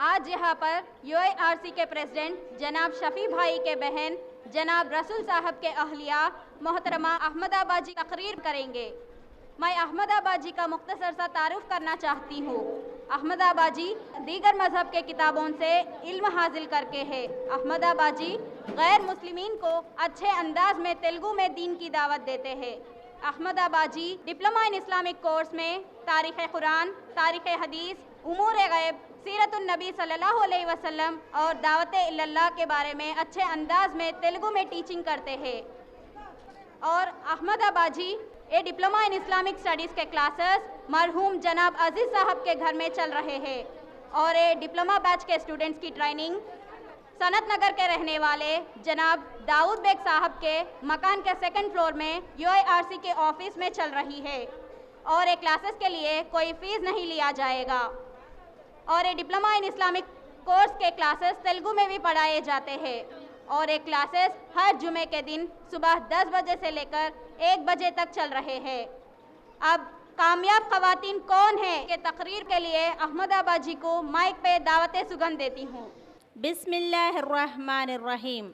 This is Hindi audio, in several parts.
आज यहाँ पर UIRC के प्रेसिडेंट जनाब शफी भाई के बहन जनाब रसूल साहब के अहलिया मोहतरमा अहमदाबाद जी तकरीर करेंगे। मैं अहमदाबाद जी का मुख्तसर सा तारुफ करना चाहती हूँ। अहमदाबाद जी दीगर मजहब के किताबों से इल्म हासिल करके है। अहमदाबाद जी गैर मुस्लिमीन को अच्छे अंदाज में तेलुगु में दीन की दावत देते हैं। Ahmedabad G diploma in Islamic course में तारीख़ कुरान, तारीख़ हदीस, उमूर गैब, सीरतुन नबी सल्लल्लाहु अलैहि वसल्लम और दावत इल्लल्लाह के बारे में अच्छे अंदाज में तेलुगु में टीचिंग करते हैं। और अहमदाबाद जी ये डिप्लोमा इन इस्लामिक स्टडीज़ के क्लासेस मरहूम जनाब अजीज़ साहब के घर में चल रहे हैं और ये डिप्लोमा बैच के स्टूडेंट्स की ट्रेनिंग सनत नगर के रहने वाले जनाब दाऊद बेग साहब के मकान के सेकंड फ्लोर में UIRC के ऑफिस में चल रही है और ये क्लासेस के लिए कोई फ़ीस नहीं लिया जाएगा। और ये डिप्लोमा इन इस्लामिक कोर्स के क्लासेस तेलुगु में भी पढ़ाए जाते हैं और ये क्लासेस हर जुमे के दिन सुबह 10 बजे से लेकर 1 बजे तक चल रहे हैं। अब कामयाब ख़वातीन कौन है के तकरीर के लिए अहमदाबाद जी को माइक पे दावत सुगंध देती हूँ। बिस्मिल्लाहिर्रहमानिर्रहीम।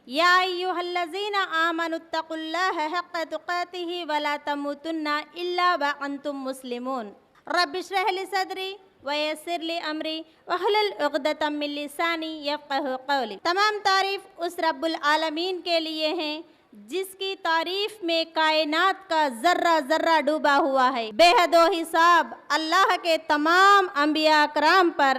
या अय्युहल्लज़ीना आमनुत्तकुल्लाह हक़्क़ तुक़ातिही वला तमूतुन्ना इल्ला व अंतुम मुस्लिमून। रब्बिश्रह ली सदरी वयस्सिर ली अमरी वहलुल उक़दतम मिन लिसानी यफ़क़हू क़ौली। तमाम तारीफ़ उस रब्बुल आलमीन के लिए हैं जिसकी तारीफ में कायनात का जर्रा जर्रा डूबा हुआ है। बेहदो हिसाब अल्लाह के तमाम अंबिया कराम पर,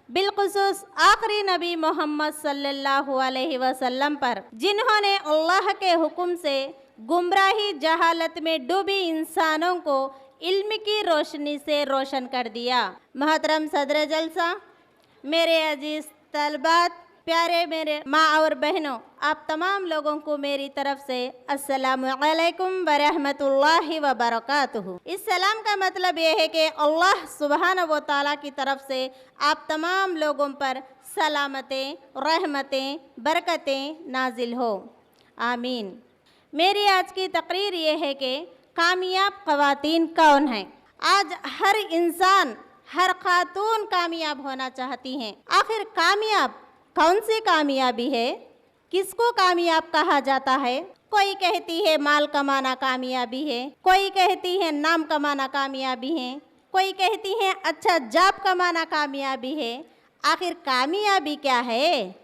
बिलखुसूस आखिरी नबी मोहम्मद सल्लल्लाहु अलैहि वसल्लम पर, जिन्होंने अल्लाह के हुक्म से गुमराही जहालत में डूबी इंसानों को इल्म की रोशनी से रोशन कर दिया। मोहतरम सदर जलसा, मेरे अजीज तलबात, प्यारे मेरे माँ और बहनों, आप तमाम लोगों को मेरी तरफ से अस्सलामु अलैकुम व रहमतुल्लाहि व बरकातुहू। इस सलाम का मतलब यह है कि अल्लाह सुब्हानहू व तआला की तरफ से आप तमाम लोगों पर सलामतें, रहमतें, बरकतें नाजिल हो, आमीन। मेरी आज की तकरीर ये है कि कामयाब ख़वातीन कौन हैं। आज हर इंसान, हर खातून कामयाब होना चाहती हैं। आखिर कामयाब कौन सी कामयाबी है? किसको कामयाब कहा जाता है? कोई कहती है माल कमाना कामयाबी है, कोई कहती है नाम कमाना कामयाबी है, कोई कहती है अच्छा जॉब कमाना कामयाबी है। आखिर कामयाबी क्या है?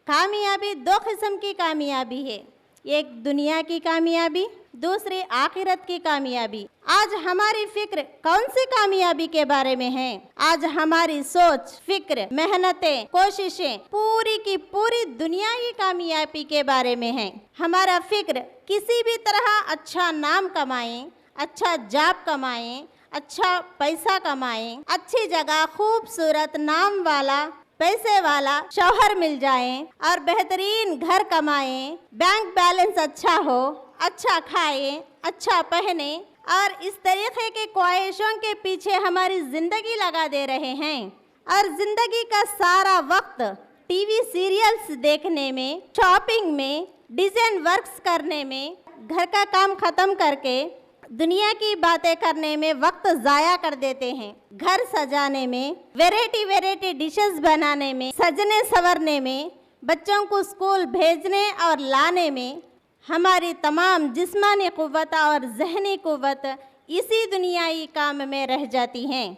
कामयाबी दो किस्म की कामयाबी है, एक दुनिया की कामयाबी, दूसरी आखिरत की कामयाबी। आज हमारी फिक्र कौन सी कामयाबी के बारे में है? आज हमारी सोच, फिक्र, मेहनतें, कोशिशें पूरी की पूरी दुनिया की कामयाबी के बारे में है। हमारा फिक्र किसी भी तरह अच्छा नाम कमाएं, अच्छा जॉब कमाएं, अच्छा पैसा कमाएं, अच्छी जगह खूबसूरत नाम वाला पैसे वाला शौहर मिल जाए और बेहतरीन घर कमाएं, बैंक बैलेंस अच्छा हो, अच्छा खाए, अच्छा पहने और इस तरीके के ख्वाहिशों के पीछे हमारी ज़िंदगी लगा दे रहे हैं और ज़िंदगी का सारा वक्त टीवी सीरियल्स देखने में, शॉपिंग में, डिज़ाइन वर्क्स करने में, घर का काम ख़त्म करके दुनिया की बातें करने में वक्त ज़ाया कर देते हैं। घर सजाने में, वेराइटी वेराइटी डिशेस बनाने में, सजने संवरने में, बच्चों को स्कूल भेजने और लाने में हमारी तमाम जिस्मानी क़ुव्वत और ज़हनी क़ुव्वत इसी दुनियाई काम में रह जाती हैं।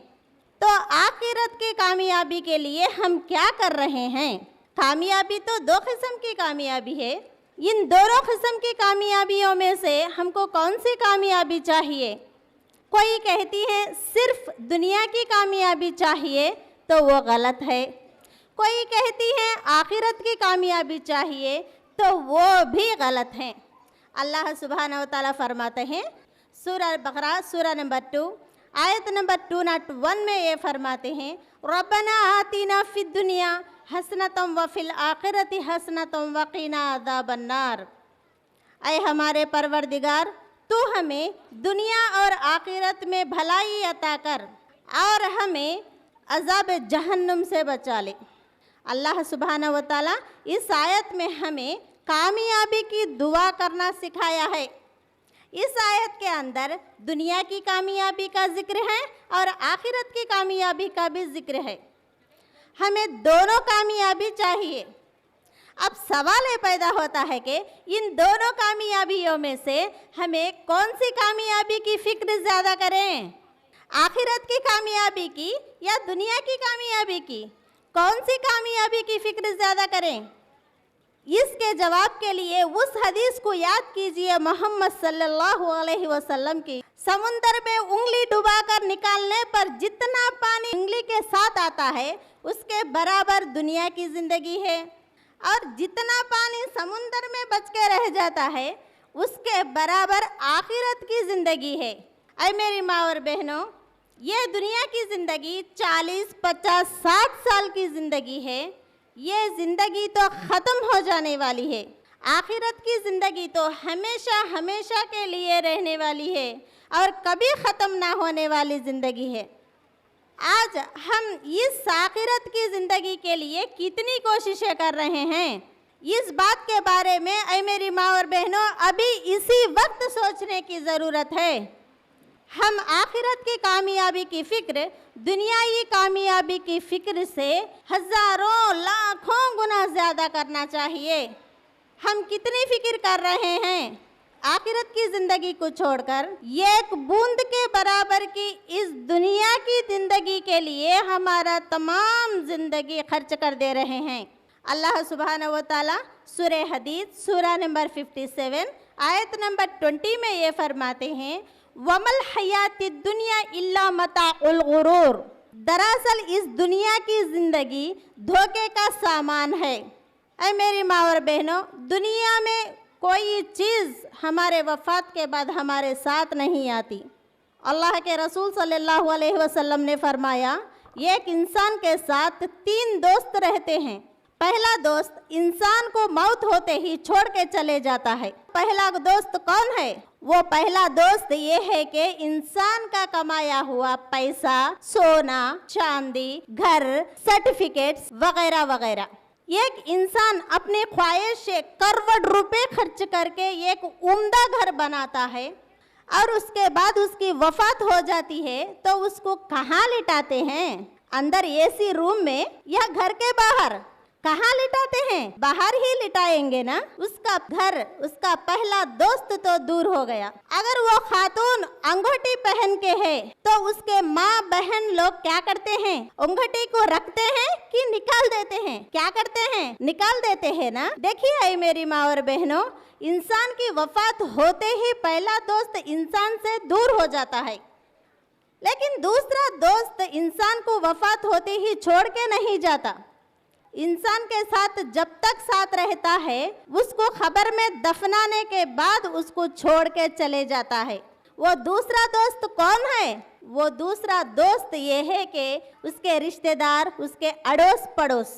तो आखिरत की कामयाबी के लिए हम क्या कर रहे हैं? कामयाबी तो दो किस्म की कामयाबी है। इन दोनों किस्म की कामयाबियों में से हमको कौन सी कामयाबी चाहिए? कोई कहती है सिर्फ दुनिया की कामयाबी चाहिए, तो वो गलत है। कोई कहती है आखिरत की कामयाबी चाहिए, तो वो भी गलत है। अल्लाह सुब्हानहू व तआला फरमाते हैं सूरह बकरा सूरह नंबर 2 आयत नंबर 201 में ये फरमाते हैं, रब्बना आतिना फिद दुनिया हसनतम व फिल आखिरति हसनतम व क़िना अज़ाबन्नार। ऐ हमारे परवरदिगार, तू हमें दुनिया और आखिरत में भलाई अता कर और हमें अज़ाब जहन्नुम से बचा ले। अल्लाह सुब्हानहू व तआला इस आयत में हमें कामयाबी की दुआ करना सिखाया है। इस आयत के अंदर दुनिया की कामयाबी का जिक्र है और आखिरत की कामयाबी का भी जिक्र है। हमें दोनों कामयाबी चाहिए। अब सवाल ये पैदा होता है कि इन दोनों कामयाबियों में से हमें कौन सी कामयाबी की फिक्र ज़्यादा करें, आखिरत की कामयाबी की या दुनिया की कामयाबी की? कौन सी कामयाबी की फिक्र ज़्यादा करें? इसके जवाब के लिए उस हदीस को याद कीजिए मोहम्मद सल्लल्लाहु अलैहि वसल्लम की। समुंदर में उंगली डुबाकर निकालने पर जितना पानी उंगली के साथ आता है उसके बराबर दुनिया की जिंदगी है, और जितना पानी समुंदर में बच के रह जाता है उसके बराबर आखिरत की जिंदगी है। ऐ मेरी माँ और बहनों, ये दुनिया की जिंदगी 40, 50, 60 साल की जिंदगी है। ये जिंदगी तो ख़त्म हो जाने वाली है। आखिरत की ज़िंदगी तो हमेशा हमेशा के लिए रहने वाली है और कभी ख़त्म ना होने वाली ज़िंदगी है। आज हम इस आखिरत की ज़िंदगी के लिए कितनी कोशिशें कर रहे हैं, इस बात के बारे में ऐ मेरी माँ और बहनों अभी इसी वक्त सोचने की ज़रूरत है। हम आखिरत की कामयाबी की फ़िक्र दुनियाई कामयाबी की फ़िक्र से हज़ारों लाखों गुना ज़्यादा करना चाहिए। हम कितनी फ़िक्र कर रहे हैं आखिरत की ज़िंदगी को छोड़कर, एक बूंद के बराबर की इस दुनिया की ज़िंदगी के लिए हमारा तमाम ज़िंदगी खर्च कर दे रहे हैं। अल्लाह सुब्हानहू व तआला सूरह हदीद सूरा नंबर 57 आयत नंबर 20 में ये फरमाते हैं, वमल हयाती दुनिया इल्ला मताउल गुरूर। दरअसल इस दुनिया की ज़िंदगी धोखे का सामान है। ऐ मेरी माँ और बहनों, दुनिया में कोई चीज़ हमारे वफ़ात के बाद हमारे साथ नहीं आती। अल्लाह के रसूल सल्लल्लाहु अलैहि वसल्लम ने फरमाया, एक इंसान के साथ 3 दोस्त रहते हैं। पहला दोस्त इंसान को मौत होते ही छोड़ के चले जाता है। पहला दोस्त कौन है? वो पहला दोस्त ये है कि इंसान का कमाया हुआ पैसा, सोना, चांदी, घर, सर्टिफिकेट्स वगैरह वगैरह। एक इंसान अपनी ख्वाहिश से करोड़ रुपए खर्च करके एक उम्दा घर बनाता है और उसके बाद उसकी वफात हो जाती है तो उसको कहाँ लिटाते हैं? अंदर एसी रूम में या घर के बाहर? कहाँ लिटाते हैं? बाहर ही लिटाएंगे ना। उसका घर, उसका पहला दोस्त तो दूर हो गया। अगर वो खातून अंगूठी पहन के है तो उसके माँ बहन लोग क्या करते हैं? अंगूठी को रखते हैं कि निकाल देते हैं? क्या करते हैं? निकाल देते हैं ना। देखिए मेरी माँ और बहनों, इंसान की वफात होते ही पहला दोस्त इंसान से दूर हो जाता है, लेकिन दूसरा दोस्त इंसान को वफात होते ही छोड़ के नहीं जाता। इंसान के साथ जब तक साथ रहता है, उसको खबर में दफनाने के बाद उसको छोड़ के चले जाता है। वो दूसरा दोस्त कौन है? वो दूसरा दोस्त ये है कि उसके रिश्तेदार, उसके अड़ोस पड़ोस।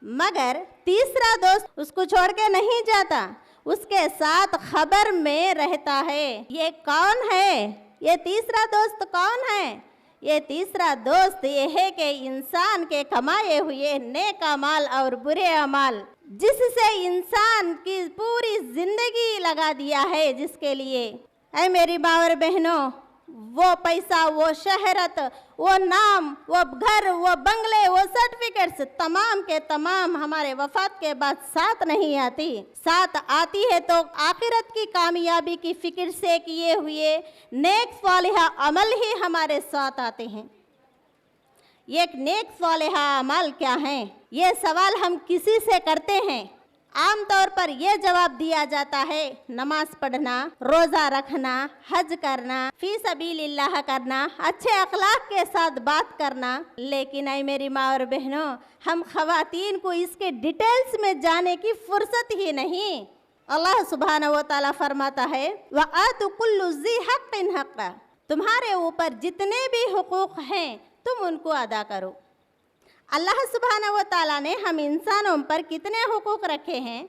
मगर तीसरा दोस्त उसको छोड़ के नहीं जाता, उसके साथ खबर में रहता है। ये कौन है? ये तीसरा दोस्त कौन है? ये तीसरा दोस्त ये है कि इंसान के कमाए हुए नेक अमाल और बुरे अमाल, जिससे इंसान की पूरी जिंदगी लगा दिया है, जिसके लिए ऐ मेरी माँ और बहनों, वो पैसा, वो शहरत, वो नाम, वो घर, वो बंगले, वो सर्टिफिकेट्स तमाम के तमाम हमारे वफात के बाद साथ नहीं आती। साथ आती है तो आखिरत की कामयाबी की फिक्र से किए हुए नेक सालिहा अमल ही हमारे साथ आते हैं। एक नेक सालिहा अमल क्या है? ये सवाल हम किसी से करते हैं, आमतौर पर यह जवाब दिया जाता है, नमाज पढ़ना, रोज़ा रखना, हज करना, फी सबीलिल्लाह करना, अच्छे अखलाक के साथ बात करना। लेकिन ऐ मेरी माँ और बहनों, हम खवातीन को इसके डिटेल्स में जाने की फुर्सत ही नहीं। अल्लाह सुब्हानहू व तआला फरमाता है, वआतु कुल्लु ज़ी हक़्क़िन हक़्क़ा। तुम्हारे ऊपर जितने भी हुकूक हैं तुम उनको अदा करो। अल्लाह सुब्हानहू व तआला ने हम इंसानों पर कितने हुकूक रखे हैं?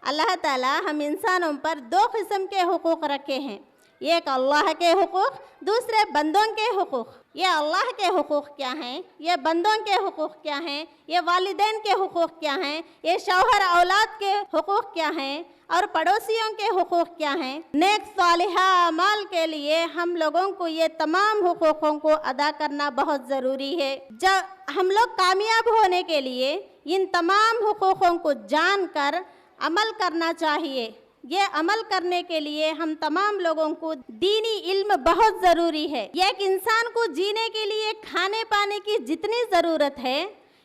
अल्लाह ताला हम इंसानों पर 2 किस्म के हुकूक रखे हैं, एक अल्लाह के हुकूक, दूसरे बंदों के हुकूक। ये अल्लाह के हुकूक़ क्या हैं, ये बंदों के हुकूक़ क्या हैं, ये वालिदैन के हुकूक़ क्या हैं, ये शौहर औलाद के हुकूक़ क्या हैं और पड़ोसियों के हुकूक़ क्या हैं। नेक सालिहा अमाल के लिए हम लोगों को ये तमाम हुकूक़ों को अदा करना बहुत ज़रूरी है। जब हम लोग कामयाब होने के लिए इन तमाम हुकूक़ों को जानकर अमल करना चाहिए। ये अमल करने के लिए हम तमाम लोगों को दीनी इल्म बहुत ज़रूरी है। एक इंसान को जीने के लिए खाने पाने की जितनी ज़रूरत है,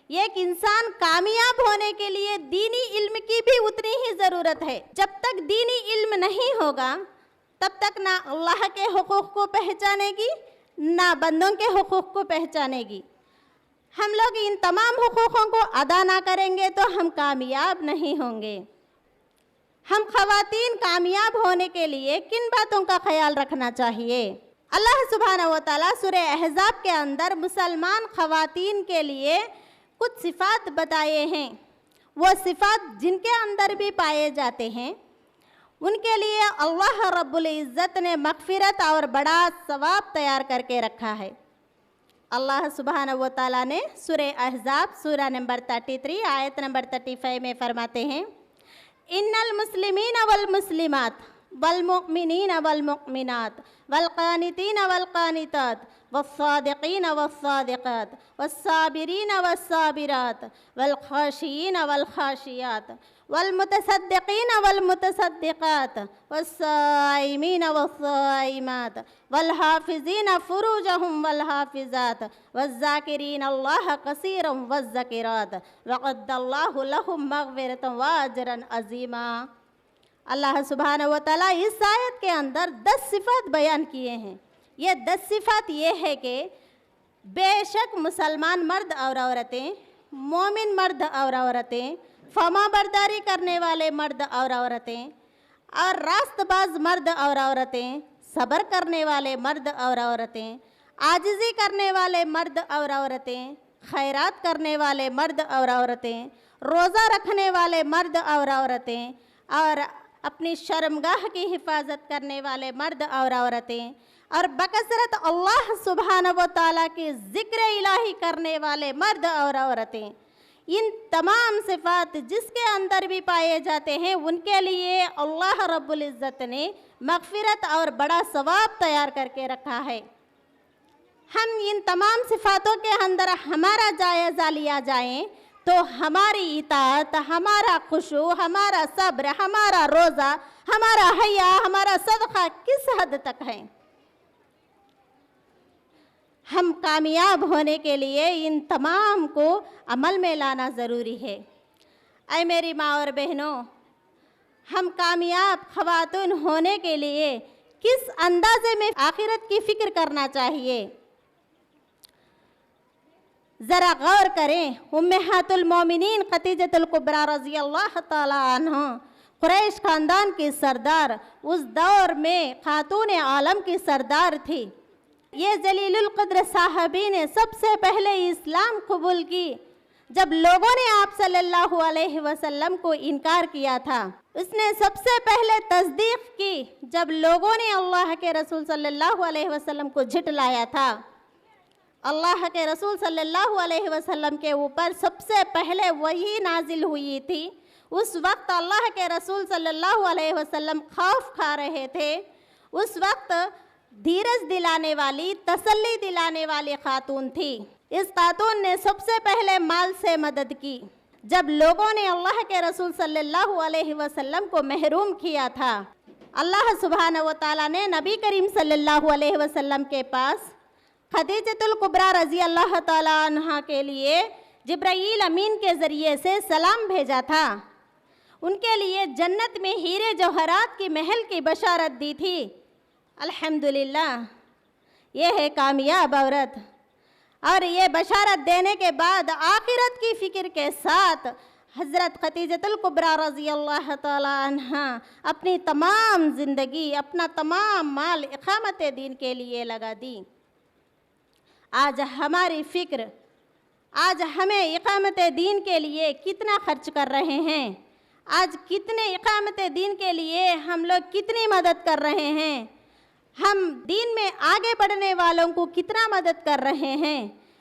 एक इंसान कामयाब होने के लिए दीनी इल्म की भी उतनी ही ज़रूरत है। जब तक दीनी इल्म नहीं होगा तब तक ना अल्लाह के हुकूक़ को पहचानेगी ना बंदों के हुकूक़ को पहचानेगी। हम लोग इन तमाम हुकूक़ों को अदा ना करेंगे तो हम कामयाब नहीं होंगे। हम ख़वातीन कामयाब होने के लिए किन बातों का ख्याल रखना चाहिए? अल्लाह सुब्हानहू व तआला सूरह अहज़ाब के अंदर मुसलमान ख़वातीन के लिए कुछ सिफ़ात बताए हैं। वो सिफ़ात जिनके अंदर भी पाए जाते हैं उनके लिए अल्लाह रब्बुल इज़्ज़त ने मग़फ़िरत और बड़ा सवाब तैयार करके रखा है। अल्लाह सुब्हानहू व तआला ने सूरह अहज़ाब सूरा नंबर 33 आयत नंबर 35 में फरमाते हैं, इन्नल मुस्लिमीन वल मुस्लिमात वल मुमिनीन वल मुमिनात वल कानितीन वल कानितात वस्सादिकीन वस्सादिकात वस्साबिरीन वस्साबिरात वल खाशियीन वल खाशियात वल मुतसद्दिकीन वल मुतसद्दिकात वस्साइमीन वस्साइमात वल हाफिज़ीन फुरूजहुम वल हाफिज़ात वज़्ज़ाकिरीन अल्लाह कसीरन वज़्ज़ाकिरात वअद्दल्लाहु लहुम मग़फ़िरतन व अजरन अज़ीमा। अल्लाह सुब्हानहू व तआला इस आयत के अंदर 10 सिफ़ात बयान किए हैं। ये 10 सिफ़ात ये है कि बेशक मुसलमान मर्द और औरतें, मोमिन मर्द और औरतें, फमा बरदारी करने वाले मर्द और औरतें और रास्तबाज मर्द और औरतें, सब्र करने वाले मर्द और औरतें, आजिज़ी करने वाले मर्द और औरतें, खैरात करने वाले मर्द और औरतें, रोज़ा रखने वाले मर्द और औरतें और अपनी शर्मगाह की हिफाजत करने वाले मर्द और औरतें और बकसरत अल्लाह सुब्हानहू व तआला की ज़िक्र इलाही करने वाले मर्द और औरतें, इन तमाम सिफ़ात जिसके अंदर भी पाए जाते हैं उनके लिए अल्लाह रब्बुल इज़्ज़त ने मग़फ़िरत और बड़ा सवाब तैयार करके रखा है। हम इन तमाम सिफ़ातों के अंदर हमारा जायज़ा लिया जाए तो हमारी इताअत, हमारा खुशू, हमारा सब्र, हमारा रोज़ा, हमारा हया, हमारा सदक़ा किस हद तक है। हम कामयाब होने के लिए इन तमाम को अमल में लाना ज़रूरी है। ऐ मेरी माँ और बहनों, हम कामयाब ख़वातून होने के लिए किस अंदाज़े में आखिरत की फ़िक्र करना चाहिए, ज़रा गौर करें। उम्महातुल मोमिनीन खदीजतुल कुबरा रज़ियल्लाहु ताला अन्हा कुरैश ख़ानदान की सरदार, उस दौर में खातून आलम की सरदार थी। ये जलीलुल क़द्र साहबी ने सबसे पहले इस्लाम कबूल की जब लोगों ने आप सल्लल्लाहु अलैहि वसल्लम को इनकार किया था। उसने सबसे पहले तस्दीक की जब लोगों ने अल्लाह के रसूल सल्लल्लाहु अलैहि वसल्लम को झुठलाया था। अल्लाह के रसूल सल्लल्लाहु अलैहि वसल्लम के ऊपर सबसे पहले वही नाजिल हुई थी। उस वक्त अल्लाह के रसूल सल्लल्लाहु अलैहि वसल्लम खौफ खा रहे थे। उस वक्त धीरज दिलाने वाली, तसल्ली दिलाने वाली खातून थी। इस खातून ने सबसे पहले माल से मदद की जब लोगों ने अल्लाह के रसूल सल्लल्लाहु अलैहि वसल्लम को महरूम किया था। अल्लाह सुब्हानहू व तआला ने नबी करीम सल्लल्लाहु अलैहि वसल्लम के पास खदीजतुल कुबरा रज़ी अल्लाह ताला अन्हा के लिए जिब्राईल अमीन के ज़रिए से सलाम भेजा था। उनके लिए जन्नत में हीरे जवाहरात की महल की बशारत दी थी। अल्हम्दुलिल्लाह, ये है कामयाब औरत। और ये बशारत देने के बाद आखिरत की फ़िक्र के साथ हज़रत खदीजतुल कुबरा रज़ी अल्लाह ताला अन्हा अपनी तमाम ज़िंदगी, अपना तमाम माल इक़ामत दीन के लिए लगा दी। आज हमारी फ़िक्र, आज हमें इक़ामत दीन के लिए कितना खर्च कर रहे हैं, आज कितने इक़ामत दीन के लिए हम लोग कितनी मदद कर रहे हैं। हम दीन में आगे बढ़ने वालों को कितना मदद कर रहे हैं।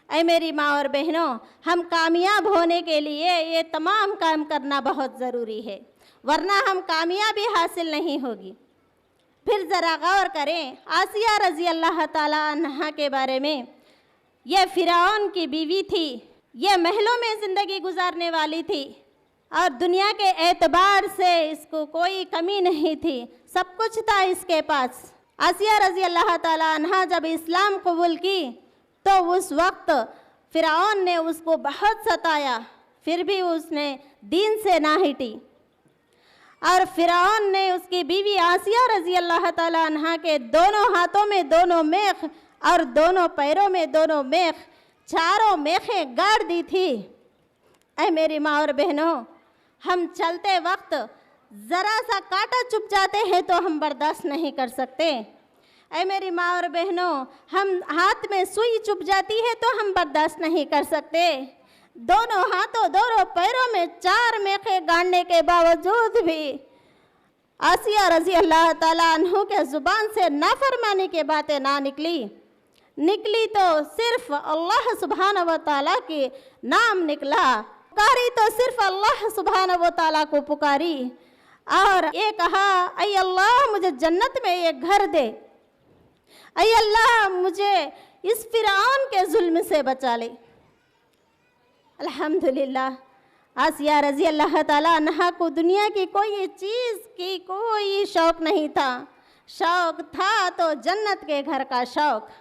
ऐ मेरी माँ और बहनों, हम कामयाब होने के लिए ये तमाम काम करना बहुत ज़रूरी है, वरना हम कामयाबी हासिल नहीं होगी। फिर ज़रा गौर करें आसिया रज़ी अल्लाह ताला अन्हा के बारे में। यह फ़िरौन की बीवी थी, यह महलों में ज़िंदगी गुजारने वाली थी और दुनिया के एतबार से इसको कोई कमी नहीं थी, सब कुछ था इसके पास। आसिया रज़ी अल्लाह ताला अन्हा जब इस्लाम कबूल की तो उस वक्त फ़िरौन ने उसको बहुत सताया, फिर भी उसने दीन से ना हटी और फ़िरौन ने उसकी बीवी आसिया रज़ी अल्लाह ताला अन्हा के दोनों हाथों में दोनों मेख और दोनों पैरों में दोनों मेख, चारों मेखें गाड़ दी थी। ऐ मेरी माँ और बहनों, हम चलते वक्त ज़रा सा कांटा चुभ जाते हैं तो हम बर्दाश्त नहीं कर सकते। ऐ मेरी माँ और बहनों, हम हाथ में सुई चुभ जाती है तो हम बर्दाश्त नहीं कर सकते। दोनों हाथों दोनों पैरों में 4 मेखें गाड़ने के बावजूद भी आसिया रज़ी अल्लाह ताला अन्हु के ज़ुबान से नाफरमानी की बातें ना निकली तो सिर्फ अल्लाह सुब्हानहू व तआला के नाम निकला। पुकारी तो सिर्फ अल्लाह सुब्हानहू व तआला को पुकारी और ये कहा, ऐ अल्लाह मुझे जन्नत में एक घर दे, ऐ अल्लाह मुझे इस फ़िरौन के जुल्म से बचा ले। अल्हम्दुलिल्लाह, आसिया रज़ी अल्लाह ताला अन्हा को दुनिया की कोई चीज़ की कोई शौक़ नहीं था, शौक़ था तो जन्नत के घर का शौक़।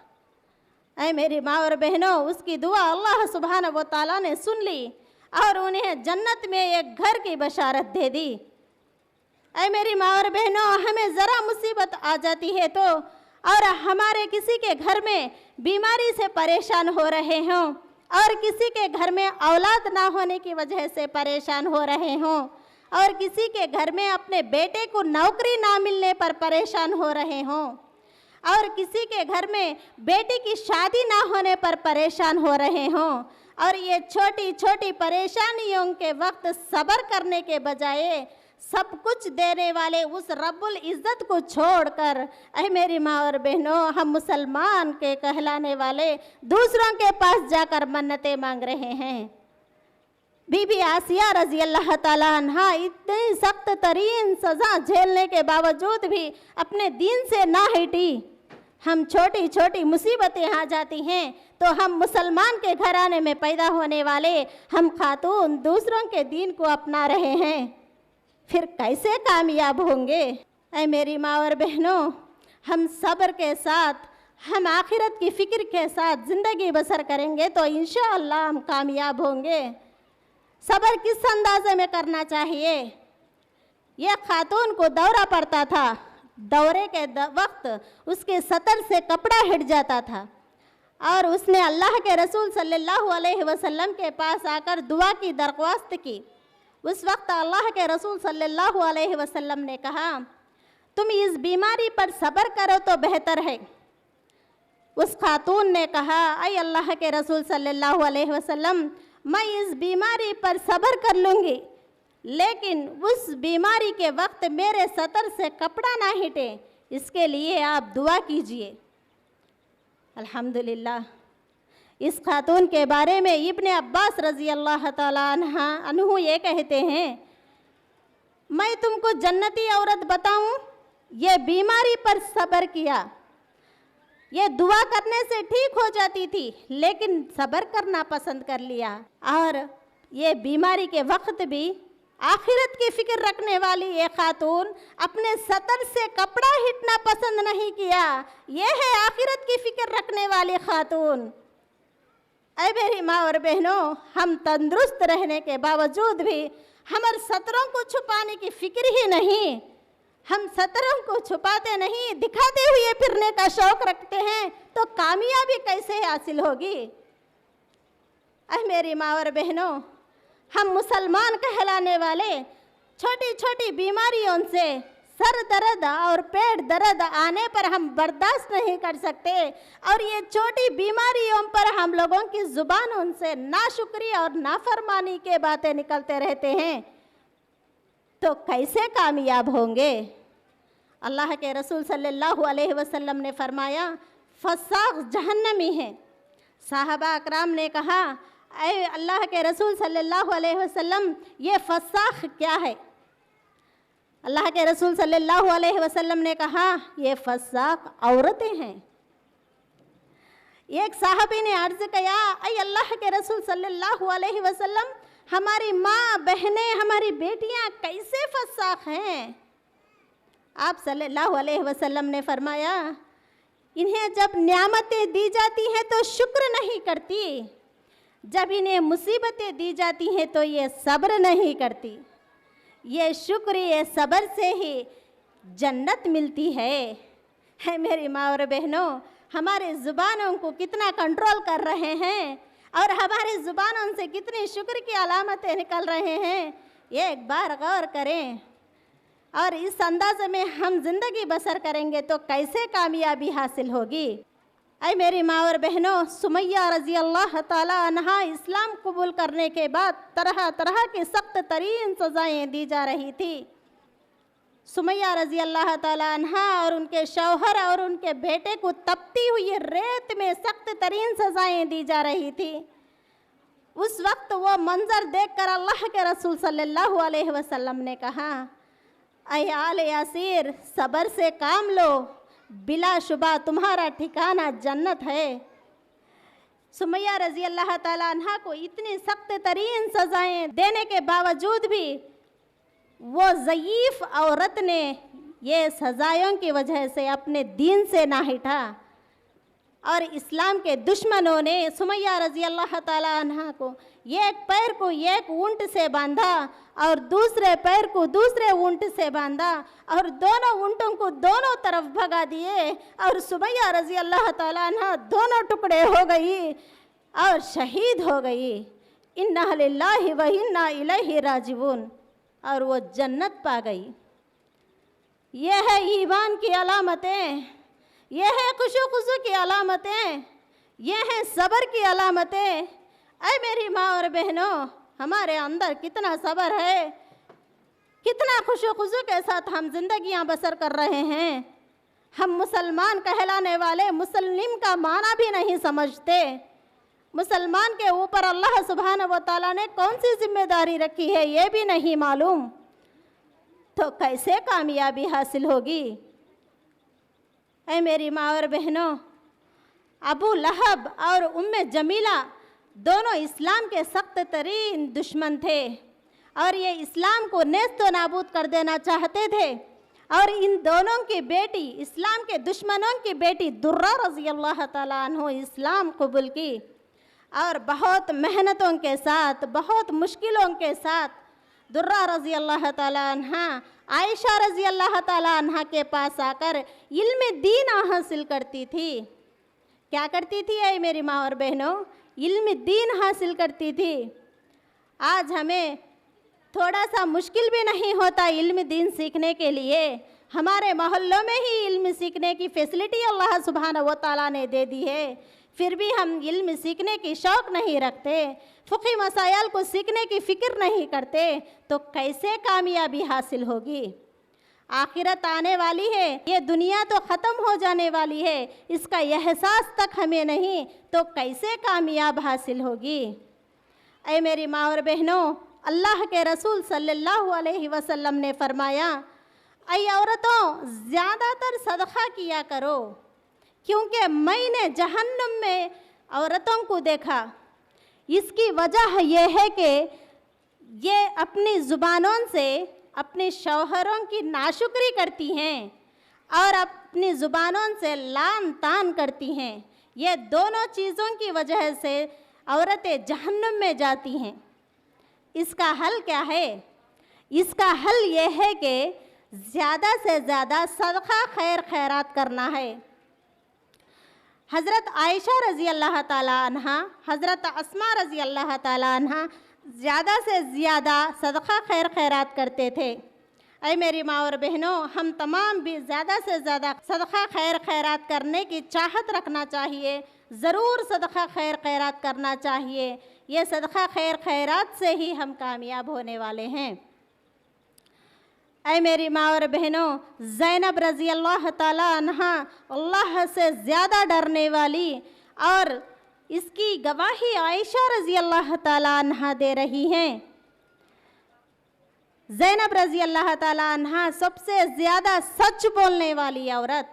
ऐ मेरी माँ और बहनों, उसकी दुआ अल्लाह सुब्हानहू व तआला ने सुन ली और उन्हें जन्नत में एक घर की बशारत दे दी। ऐ मेरी माँ और बहनों, हमें ज़रा मुसीबत आ जाती है तो और हमारे किसी के घर में बीमारी से परेशान हो रहे हों और किसी के घर में औलाद ना होने की वजह से परेशान हो रहे हों और किसी के घर में अपने बेटे को नौकरी ना मिलने पर परेशान हो रहे हों और किसी के घर में बेटी की शादी ना होने पर परेशान हो रहे हों और ये छोटी छोटी परेशानियों के वक्त सब्र करने के बजाय सब कुछ देने वाले उस रब्बुल इज़्ज़त को छोड़कर, ऐ मेरी माँ और बहनों, हम मुसलमान के कहलाने वाले दूसरों के पास जाकर मन्नतें मांग रहे हैं। बीबी आसिया रज़ी अल्लाह ताला अन्हा इतनी सख्त तरीन सज़ा झेलने के बावजूद भी अपने दीन से ना हटी। हम छोटी छोटी मुसीबतें आ जाती हैं तो हम मुसलमान के घराने में पैदा होने वाले हम खातून दूसरों के दीन को अपना रहे हैं, फिर कैसे कामयाब होंगे। ऐ मेरी माँ और बहनों, हम सब्र के साथ, हम आखिरत की फ़िक्र के साथ ज़िंदगी बसर करेंगे तो इंशाअल्लाह हम कामयाब होंगे। सब्र किस अंदाज़े में करना चाहिए। यह खातून को दौरा पड़ता था, दौरे के वक्त उसके सतर से कपड़ा हिट जाता था और उसने अल्लाह के रसूल सल्लल्लाहु अलैहि वसल्लम के पास आकर दुआ की दरख्वास्त की। उस वक्त अल्लाह के रसूल सल्लल्लाहु अलैहि वसल्लम ने कहा, तुम इस बीमारी पर सब्र करो तो बेहतर है। उस खातून ने कहा, ऐ अल्लाह के रसूल सल्लल्लाहु अलैहि वसल्लम, मैं इस बीमारी पर सब्र कर लूँगी, लेकिन उस बीमारी के वक्त मेरे सतर से कपड़ा ना हिटे, इसके लिए आप दुआ कीजिए। अल्हम्दुलिल्लाह, इस खातून के बारे में इब्ने अब्बास रज़ी अल्लाह ताला अन्हु ये कहते हैं, मैं तुमको जन्नती औरत बताऊं, ये बीमारी पर सब्र किया, ये दुआ करने से ठीक हो जाती थी लेकिन सब्र करना पसंद कर लिया और ये बीमारी के वक्त भी आखिरत की फ़िक्र रखने वाली ये खातून अपने सतर से कपड़ा हिटना पसंद नहीं किया। ये है आखिरत की फ़िक्र रखने वाली खातून। ऐ मेरी माँ और बहनों, हम तंदुरुस्त रहने के बावजूद भी हमारे सतरों को छुपाने की फ़िक्र ही नहीं, हम सतरों को छुपाते नहीं, दिखाते हुए फिरने का शौक़ रखते हैं तो कामयाबी कैसे हासिल होगी। ऐ मेरी माँ और बहनों, हम मुसलमान कहलाने वाले छोटी छोटी बीमारियों से, सर दर्द और पेट दर्द आने पर हम बर्दाश्त नहीं कर सकते और ये छोटी बीमारियों पर हम लोगों की ज़ुबानों से नाशुक्री और नाफरमानी के बातें निकलते रहते हैं, तो कैसे कामयाब होंगे। अल्लाह के रसूल सल्लल्लाहु अलैहि वसल्लम ने फरमाया फसाक जहन्नमी है। साहबा अकराम ने कहा, ऐ अल्लाह के रसूल सल्लल्लाहु अलैहि वसल्लम, ये फसाक क्या है? अल्लाह के रसूल सल्लल्लाहु अलैहि वसल्लम ने कहा, ये फसाक औरतें हैं। एक साहबी ने अर्ज किया, ऐ अल्लाह के रसूल सल्लल्लाहु अलैहि वसल्लम, हमारी माँ बहनें, हमारी बेटियाँ कैसे फसाक हैं? आप सल्लल्लाहु अलैहि वसल्लम ने फरमाया, इन्हें जब नेमतें दी जाती हैं तो शुक्र नहीं करती, जब इन्हें मुसीबतें दी जाती हैं तो ये सब्र नहीं करती। ये शुक्र, ये सब्र से ही जन्नत मिलती है मेरी माँ और बहनों, हमारे ज़ुबानों को कितना कंट्रोल कर रहे हैं और हमारे ज़ुबानों से कितनी शुक्र की अलामतें निकल रहे हैं, ये एक बार गौर करें। और इस अंदाज़े में हम ज़िंदगी बसर करेंगे तो कैसे कामयाबी हासिल होगी? ऐ मेरी माँ और बहनों, सुमैया रज़ी अल्लाह ताला अन्हा इस्लाम कबूल करने के बाद तरह तरह की सख्त तरीन सज़ाएँ दी जा रही थी। सुमैया रज़ी अल्लाह ताला अन्हा और उनके शौहर और उनके बेटे को तपती हुई रेत में सख्त तरीन सज़ाएँ दी जा रही थी। उस वक्त वो मंज़र देखकर अल्लाह के रसूल सल्लल्लाहु अलैहि वसल्लम ने कहा, ऐ आले यासीर, सब्र से काम लो, बिलाशुबा तुम्हारा ठिकाना जन्नत है। सुमैया रज़ी अल्लाह ताला अन्हा को इतनी सख्त तरीन सज़ाएँ देने के बावजूद भी वो ज़ईफ़ औरत ने ये सज़ाओं की वजह से अपने दीन से ना हटा और इस्लाम के दुश्मनों ने सुमैया रज़ी अल्लाह ताला अन्हा को एक पैर को एक ऊंट से बांधा और दूसरे पैर को दूसरे ऊंट से बांधा और दोनों ऊंटों को दोनों तरफ भगा दिए और सुमैया रज़ी अल्लाह ताला अन्हा दोनों टुकड़े हो गई और शहीद हो गई। इन्ना लिल्लाहि व इन्ना इलैहि राजिऊन, और वो जन्नत पा गई। यह है ईमान की अलामतें, यह है खुशू की अलामतें, यह है सब्र की अलामतें। ऐ मेरी माँ और बहनों, हमारे अंदर कितना सब्र है, कितना खुशू के साथ हम जिंदगियां बसर कर रहे हैं। हम मुसलमान कहलाने वाले मुस्लिम का माना भी नहीं समझते। मुसलमान के ऊपर अल्लाह सुब्हानहू व तआला ने कौन सी जिम्मेदारी रखी है ये भी नहीं मालूम, तो कैसे कामयाबी हासिल होगी? ऐ मेरी माँ और बहनों, अबू लहब और उम्मे जमीला दोनों इस्लाम के सख्त तरीन दुश्मन थे और ये इस्लाम को नेस्तो नाबूद कर देना चाहते थे। और इन दोनों की बेटी, इस्लाम के दुश्मनों की बेटी दुर्रा रज़ी अल्लाह ताला अन्हो इस्लाम कबूल की और बहुत मेहनतों के साथ, बहुत मुश्किलों के साथ दुर्रा रज़ी अल्लाह ताला अन्हा आयशा रज़ी अल्लाह ताला अन्हा के पास आकर इल्म दीन हासिल करती थी। क्या करती थी ऐ मेरी माँ और बहनों? इल्म दीन हासिल करती थी। आज हमें थोड़ा सा मुश्किल भी नहीं होता इल्म दीन सीखने के लिए। हमारे मोहल्लों में ही इल्म सीखने की फैसिलिटी अल्लाह सुब्हानहू व तआला ने दे दी है, फिर भी हम इल्म सीखने की शौक़ नहीं रखते, फ़िक़्ही मसाइल को सीखने की फ़िक्र नहीं करते, तो कैसे कामयाबी हासिल होगी? आखिरत आने वाली है, ये दुनिया तो ख़त्म हो जाने वाली है, इसका एहसास तक हमें नहीं, तो कैसे कामयाब हासिल होगी? ऐ मेरी माँ और बहनों, अल्लाह के रसूल सल्लल्लाहु अलैहि वसल्लम ने फरमाया, ऐ औरतों, ज़्यादातर सदक़ा किया करो, क्योंकि मैंने जहन्नम में औरतों को देखा। इसकी वजह यह है कि ये अपनी ज़ुबानों से अपने शौहरों की नाशुक्री करती हैं और अपनी ज़ुबानों से लान तान करती हैं। ये दोनों चीज़ों की वजह से औरतें जहन्नम में जाती हैं। इसका हल क्या है? इसका हल ये है कि ज़्यादा से ज़्यादा सदक़ा खैर खैरात करना है। हज़रत आयशा रज़ी अल्लाह ताला अन्हा, हज़रत अस्मा रज़ी अल्लाह ताला अन्हा ज़्यादा से ज़्यादा सदक़ा खैर खैरात करते थे। ऐ मेरी माँ और बहनों, हम तमाम भी ज़्यादा से ज़्यादा सदक़ा खैर खैरात करने की चाहत रखना चाहिए। ज़रूर सदक़ा खैर खैरात करना चाहिए। ये सदक़ा खैर खैरात से ही हम कामयाब होने वाले हैं। ऐ मेरी माँ और बहनों, ज़ैनब रज़ी अल्लाह ताला अन्हा अल्लाह से ज़्यादा डरने वाली, और इसकी गवाही आयशा रज़ी अल्लाह ताला अन्हा दे रही हैं। ज़ैनब रज़ी अल्लाह ताला अन्हा सबसे ज़्यादा सच बोलने वाली औरत,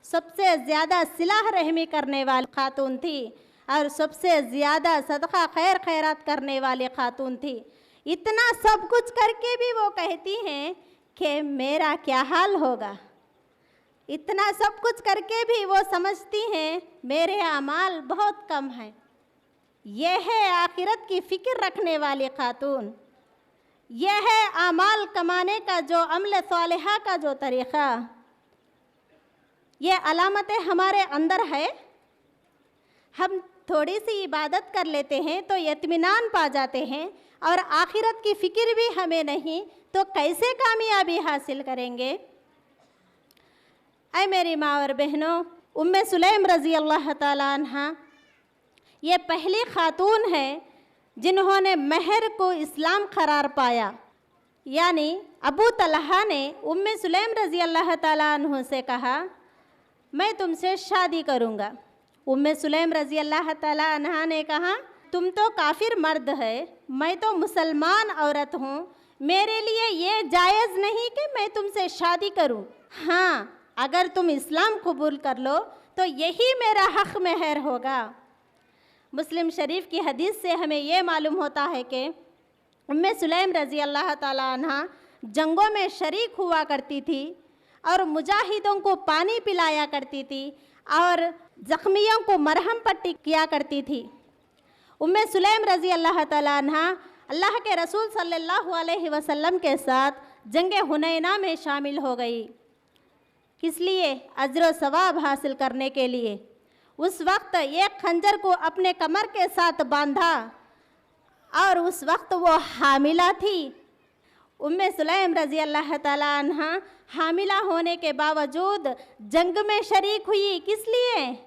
सबसे ज़्यादा सिलाह रहमी करने वाली खातून थी, और सबसे ज़्यादा सदका खैर खैरात करने वाली खातून थी। इतना सब कुछ करके भी वो कहती हैं कि मेरा क्या हाल होगा। इतना सब कुछ करके भी वो समझती हैं मेरे अमाल बहुत कम हैं। यह है आखिरत की फ़िक्र रखने वाली खातून। यह है अमाल कमाने का जो अमल सालिहा का जो तरीक़ा। ये अलामतें हमारे अंदर है। हम थोड़ी सी इबादत कर लेते हैं तो इत्मीनान पा जाते हैं, और आखिरत की फ़िक्र भी हमें नहीं, तो कैसे कामयाबी हासिल करेंगे। ऐ मेरी माँ और बहनों, उम्मे सुलैम रज़ी अल्लाह ताला अन्हा ये पहली खातून है जिन्होंने महर को इस्लाम करार पाया। यानी अबू तलहा ने उम्मे सुलैम रज़ी अल्लाह ताला अन्हु से कहा, मैं तुमसे शादी करूँगा। उम्मे सुलैम रज़ी अल्लाह ताला अन्हा ने कहा, तुम तो काफिर मर्द है, मैं तो मुसलमान औरत हूँ, मेरे लिए ये जायज़ नहीं कि मैं तुमसे शादी करूँ। हाँ, अगर तुम इस्लाम कबूल कर लो तो यही मेरा हक़ महर होगा। मुस्लिम शरीफ की हदीस से हमें ये मालूम होता है कि उम्मे सुलैम रज़ी अल्लाह ताला अन्हा जंगों में शरीक हुआ करती थी, और मुजाहिदों को पानी पिलाया करती थी, और ज़ख्मियों को मरहम पट्टी किया करती थी। उम्मे सुलैम रज़ी अल्लाह ताला अन्हा अल्लाह के रसूल सल्लल्लाहु अलैहि वसल्लम के साथ जंगे हुनैना में शामिल हो गई। किस लिए? अज्र सवाब हासिल करने के लिए। उस वक्त एक खंजर को अपने कमर के साथ बांधा, और उस वक्त वो हामिला थी। उम्मे सुलैम रज़ी अल्लाह ताला अन्हा हामिला होने के बावजूद जंग में शरीक हुई। किस लिए?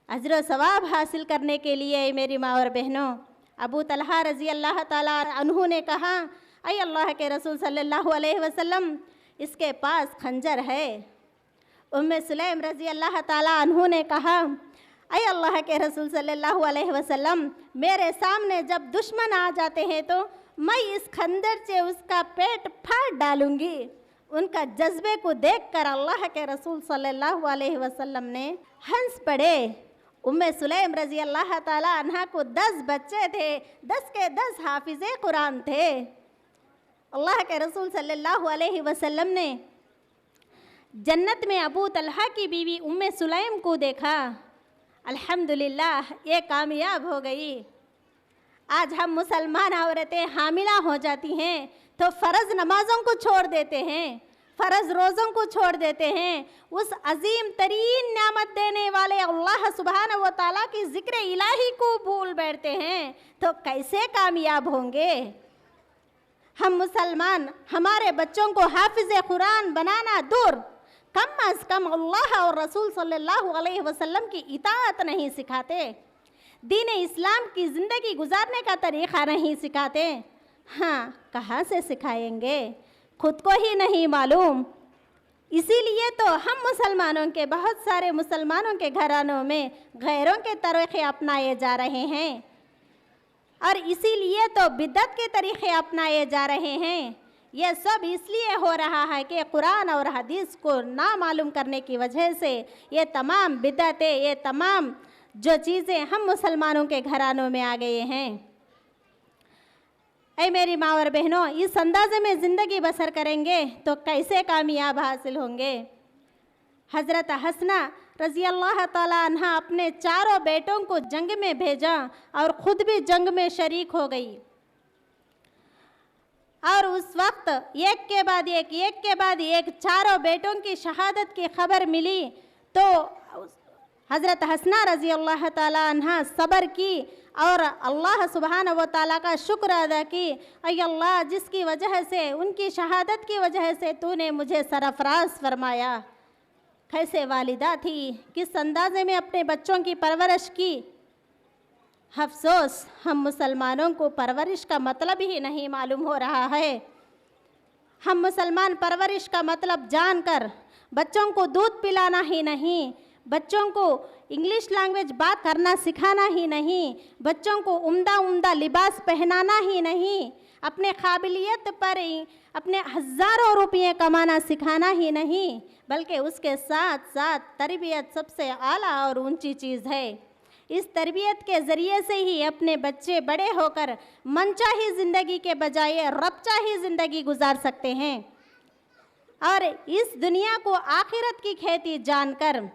अज्र सवाब हासिल करने के लिए। मेरी माँ और बहनों, अबू तलहा रज़ी अल्लाह ताला अन्हु ने कहा, ऐ अल्लाह के रसूल सल्लल्लाहु अलैहि वसल्लम, इसके पास खंजर है। उम्मे सुलैम रज़ी अल्लाह ताला अन्हु ने कहा, ऐ अल्लाह के रसूल सल्लल्लाहु अलैहि वसल्लम, मेरे सामने जब दुश्मन आ जाते हैं तो मैं इस खंजर से उसका पेट फाड़ डालूंगी। उनका जज्बे को देखकर अल्लाह के रसूल सल्लल्लाहु अलैहि वसल्लम ने हंस पड़े। उम्मे सुलैम रज़ी अल्लाह ताला अन्हा को 10 बच्चे थे, 10 के 10 हाफिज़े कुरान थे। अल्लाह के रसूल सल्लल्लाहु अलैहि वसल्लम ने जन्नत में अबू तलहा की बीवी उम्मे सुलैम को देखा। अल्हम्दुलिल्लाह, ये कामयाब हो गई। आज हम मुसलमान औरतें हामिला हो जाती हैं तो फ़र्ज़ नमाज़ों को छोड़ देते हैं, फ़र्ज़ रोज़ों को छोड़ देते हैं, उस अजीम तरीन नेमत देने वाले अल्लाह सुब्हानहू व तआला की ज़िक्र इलाही को भूल बैठते हैं, तो कैसे कामयाब होंगे। हम मुसलमान हमारे बच्चों को हाफिज़ कुरान बनाना दूर, कम अज़ कम अल्लाह और रसूल सल्लल्लाहु अलैहि वसल्लम की इताअत नहीं सिखाते, दीन इस्लाम की ज़िंदगी गुजारने का तरीक़ा नहीं सिखाते। हाँ, कहाँ से सिखाएंगे, खुद को ही नहीं मालूम। इसीलिए तो हम मुसलमानों के, बहुत सारे मुसलमानों के घरानों में गैरों के तरीक़े अपनाए जा रहे हैं, और इसीलिए तो बिदअत के तरीक़े अपनाए जा रहे हैं। यह सब इसलिए हो रहा है कि कुरान और हदीस को ना मालूम करने की वजह से ये तमाम बिदअतें, ये तमाम जो चीज़ें हम मुसलमानों के घरानों में आ गए हैं। ऐ मेरी माँ और बहनों, इस अंदाज़े में ज़िंदगी बसर करेंगे तो कैसे कामयाब हासिल होंगे। हज़रत हसना रज़ी अल्लाह ताला अन्हा अपने 4 बेटों को जंग में भेजा और ख़ुद भी जंग में शरीक हो गई, और उस वक्त एक के बाद एक 4 बेटों की शहादत की खबर मिली तो हज़रत हसना रज़ी अल्लाह ताला अन्हा सब्र की और अल्लाह सुब्हानहू व तआला का शुक्र अदा की। ऐ अल्लाह, जिसकी वजह से, उनकी शहादत की वजह से तूने मुझे सरफराज फरमाया। कैसे वालिदा थी, किस अंदाज़े में अपने बच्चों की परवरिश की। अफसोस, हम मुसलमानों को परवरिश का मतलब ही नहीं मालूम हो रहा है। हम मुसलमान परवरिश का मतलब जानकर बच्चों को दूध पिलाना ही नहीं, बच्चों को इंग्लिश लैंग्वेज बात करना सिखाना ही नहीं, बच्चों को उम्दा उम्दा लिबास पहनाना ही नहीं, अपने काबिलियत पर ही अपने हज़ारों रुपये कमाना सिखाना ही नहीं, बल्कि उसके साथ साथ तरबियत सबसे आला और ऊंची चीज़ है। इस तरबियत के ज़रिए से ही अपने बच्चे बड़े होकर मनचाही ज़िंदगी के बजाय रबचाही ज़िंदगी गुजार सकते हैं और इस दुनिया को आखिरत की खेती जानकर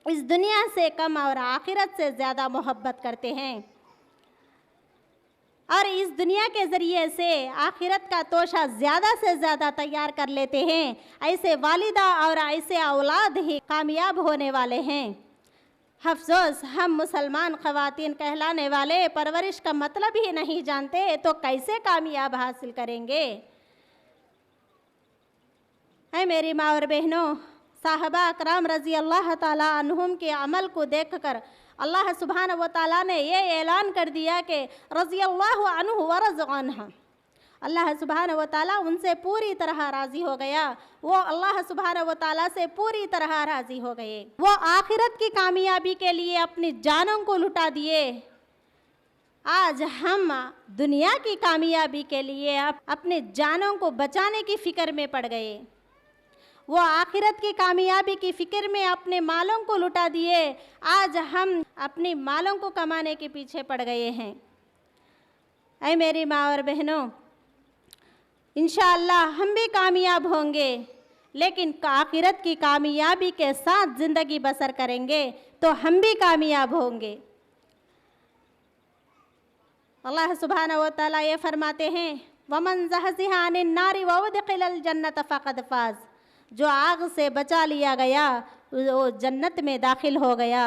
इस दुनिया से कम और आखिरत से ज़्यादा मोहब्बत करते हैं और इस दुनिया के ज़रिए से आखिरत का तोशा ज़्यादा से ज़्यादा तैयार कर लेते हैं। ऐसे वालिदा और ऐसे औलाद ही कामयाब होने वाले हैं। अफसोस हम मुसलमान ख़वातीन कहलाने वाले परवरिश का मतलब ही नहीं जानते तो कैसे कामयाब हासिल करेंगे। ऐ मेरी माँ और बहनों, साहबा अकराम रज़ी अल्लाह ताला अन्हुम के अमल को देखकर अल्लाह सुब्हानहू व तआला ने ये ऐलान कर दिया कि रज़ी अल्लाहु अन्हु व रज़ा अन्हा। अल्लाह सुब्हानहू व तआला उनसे पूरी तरह राज़ी हो गया, वो अल्लाह सुब्हानहू व तआला से पूरी तरह राज़ी हो गए। वो आखिरत की कामयाबी के लिए अपनी जानों को लुटा दिए। आज हम दुनिया की कामयाबी के लिए अपने जानों को बचाने की फ़िक्र में पड़ गए। वो आखिरत की कामयाबी की फ़िक्र में अपने मालों को लुटा दिए। आज हम अपनी मालों को कमाने के पीछे पड़ गए हैं। ऐ मेरी माँ और बहनों, इंशाअल्लाह हम भी कामयाब होंगे, लेकिन आखिरत की कामयाबी के साथ ज़िंदगी बसर करेंगे तो हम भी कामयाब होंगे। अल्लाह सुब्हानहू व तआला ये फरमाते हैं, वमन ज़हज़िहा अनिन नारि व उदख़िलल जन्नत फ़क़द फ़ाज़। जो आग से बचा लिया गया वो जन्नत में दाखिल हो गया।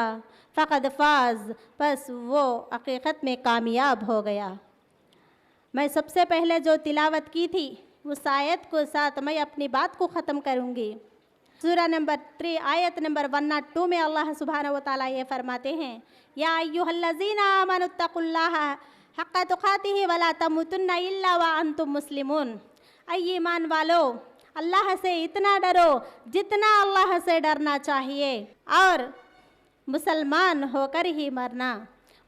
फ़क़द फ़ाज़, बस वो हकीकत में कामयाब हो गया। मैं सबसे पहले जो तिलावत की थी उस आयत को साथ मैं अपनी बात को ख़त्म करूँगी। सूरा नंबर 3 आयत नंबर 102 में अल्लाह सुब्हानहू व तआला ये फरमाते हैं, या अय्युहल्लज़ीना आमनुत्तक़ुल्लाह हक़्क़ तुक़ातिही वला तमूतुन्ना इल्ला व अंतुम मुस्लिमून। ऐ ईमान वालो, अल्लाह से इतना डरो जितना अल्लाह से डरना चाहिए और मुसलमान होकर ही मरना।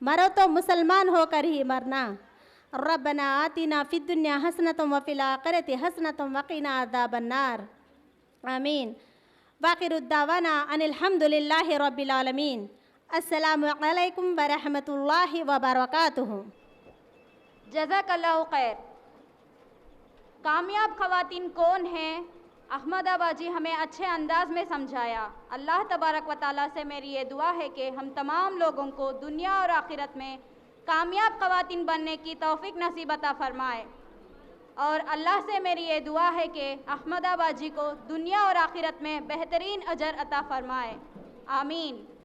मरो तो मुसलमान होकर ही मरना। रब्बना आतिना फिद दुनिया हसनतुम व फिल आखिरति हसनतुम व क़िना अज़ाबन्नार। आमीन। वाखिरुद दावाना अनिल हम्दुलिल्लाहि रब्बिल आलमीन। अस्सलामु अलैकुम व रहमतुल्लाहि व बरकातुहू। जज़ाकल्लाहु खैर। कामयाब ख़वातीन कौन हैं, अहमद आबाजी हमें अच्छे अंदाज में समझाया। अल्लाह तबारक व तआला से मेरी ये दुआ है कि हम तमाम लोगों को दुनिया और आखिरत में कामयाब ख़वातीन बनने की तौफ़ीक नसीब अता फ़रमाए। और अल्लाह से मेरी ये दुआ है कि अहमद आबाजी को दुनिया और आखिरत में बेहतरीन अजर अता फ़रमाए। आमीन।